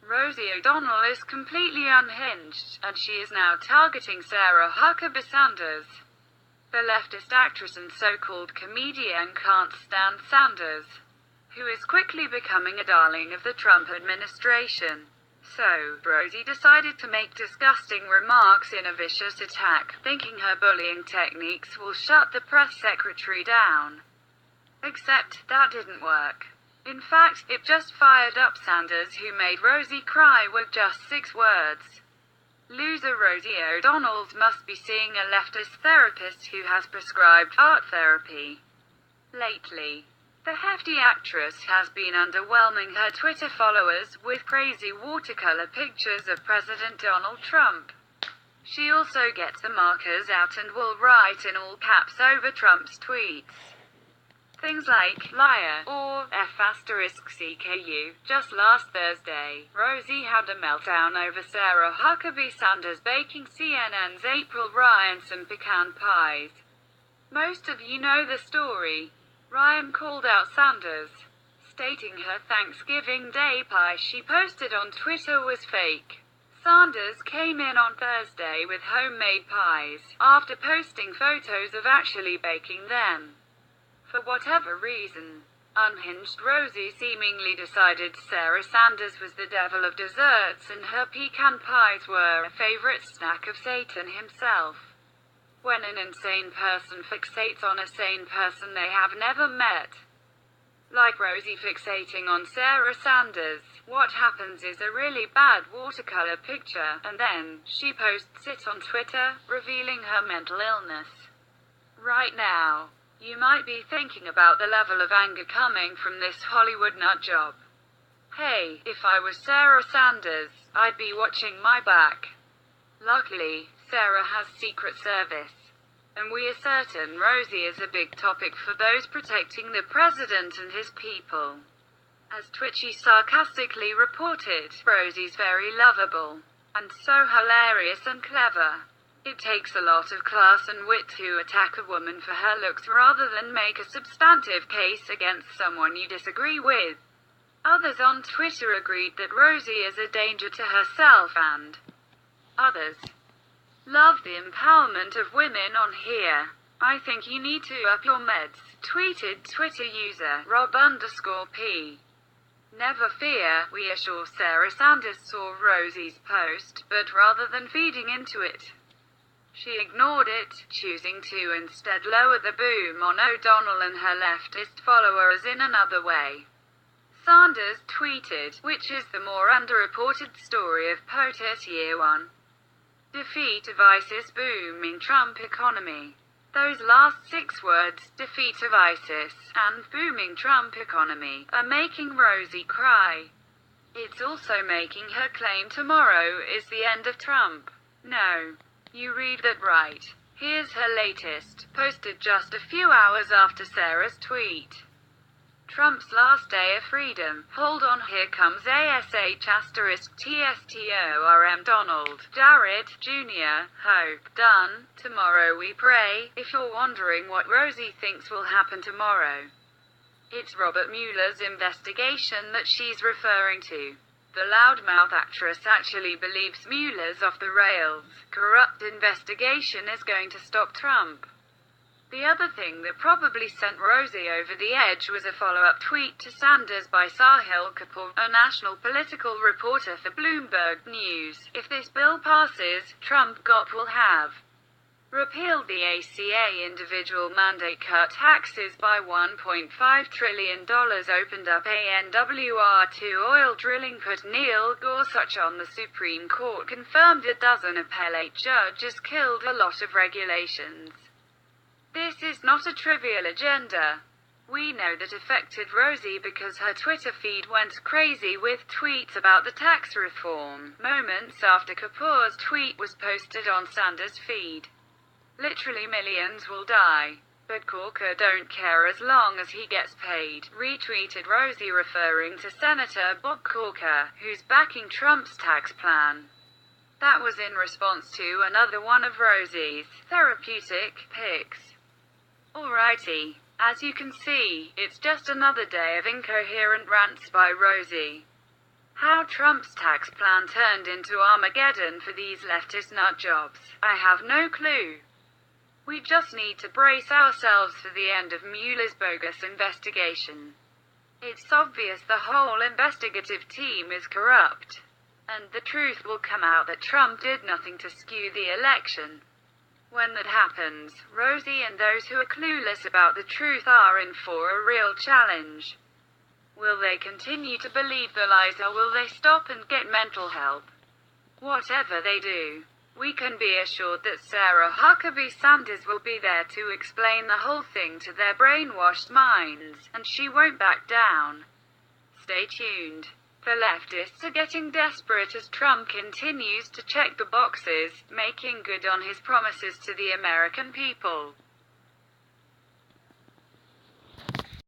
Rosie O'Donnell is completely unhinged, and she is now targeting Sarah Huckabee Sanders. The leftist actress and so-called comedienne can't stand Sanders, who is quickly becoming a darling of the Trump administration. So, Rosie decided to make disgusting remarks in a vicious attack, thinking her bullying techniques will shut the press secretary down. Except, that didn't work. In fact, it just fired up Sanders, who made Rosie cry with just 6 words. Loser Rosie O'Donnell must be seeing a leftist therapist who has prescribed art therapy. Lately, the hefty actress has been underwhelming her Twitter followers with crazy watercolor pictures of President Donald Trump. She also gets the markers out and will write in all caps over Trump's tweets. Things like, liar, or F***CKU. Just last Thursday, Rosie had a meltdown over Sarah Huckabee Sanders baking CNN's April Ryan some pecan pies. Most of you know the story. Ryan called out Sanders, stating her Thanksgiving Day pie she posted on Twitter was fake. Sanders came in on Thursday with homemade pies, after posting photos of actually baking them. For whatever reason, unhinged Rosie seemingly decided Sarah Sanders was the devil of desserts and her pecan pies were a favorite snack of Satan himself. When an insane person fixates on a sane person they have never met, like Rosie fixating on Sarah Sanders, what happens is a really bad watercolor picture, and then she posts it on Twitter, revealing her mental illness. Right now, you might be thinking about the level of anger coming from this Hollywood nutjob. Hey, if I was Sarah Sanders, I'd be watching my back. Luckily, Sarah has Secret Service, and we are certain Rosie is a big topic for those protecting the president and his people. As Twitchy sarcastically reported, Rosie's very lovable, and so hilarious and clever. It takes a lot of class and wit to attack a woman for her looks rather than make a substantive case against someone you disagree with. Others on Twitter agreed that Rosie is a danger to herself and others love the empowerment of women on here. I think you need to up your meds, tweeted Twitter user Rob_P. Never fear, we assure Sarah Sanders saw Rosie's post, but rather than feeding into it, she ignored it, choosing to instead lower the boom on O'Donnell and her leftist followers in another way. Sanders tweeted, which is the more underreported story of POTUS Year 1. Defeat of ISIS, booming Trump economy. Those last 6 words, defeat of ISIS, and booming Trump economy, are making Rosie cry. It's also making her claim tomorrow is the end of Trump. No. You read that right. Here's her latest, posted just a few hours after Sarah's tweet. Trump's last day of freedom. Hold on, here comes ASH*TSTORM Donald, Jared, Jr., Hope, done, tomorrow we pray. If you're wondering what Rosie thinks will happen tomorrow, it's Robert Mueller's investigation that she's referring to. The loudmouth actress actually believes Mueller's off the rails, corrupt investigation is going to stop Trump. The other thing that probably sent Rosie over the edge was a follow-up tweet to Sanders by Sarah Huckabee, a national political reporter for Bloomberg News. If this bill passes, Trump will have repealed the ACA individual mandate, cut taxes by $1.5 trillion, opened up ANWR to oil drilling, put Neil Gorsuch on the Supreme Court, confirmed a dozen appellate judges, killed a lot of regulations. This is not a trivial agenda. We know that affected Rosie because her Twitter feed went crazy with tweets about the tax reform, moments after Kapoor's tweet was posted on Sanders' feed. Literally millions will die. But Corker don't care as long as he gets paid, retweeted Rosie, referring to Senator Bob Corker, who's backing Trump's tax plan. That was in response to another one of Rosie's therapeutic picks. Alrighty. As you can see, it's just another day of incoherent rants by Rosie. How Trump's tax plan turned into Armageddon for these leftist nutjobs, I have no clue. We just need to brace ourselves for the end of Mueller's bogus investigation. It's obvious the whole investigative team is corrupt, and the truth will come out that Trump did nothing to skew the election. When that happens, Rosie and those who are clueless about the truth are in for a real challenge. Will they continue to believe the lies, or will they stop and get mental help? Whatever they do, we can be assured that Sarah Huckabee Sanders will be there to explain the whole thing to their brainwashed minds, and she won't back down. Stay tuned. The leftists are getting desperate as Trump continues to check the boxes, making good on his promises to the American people.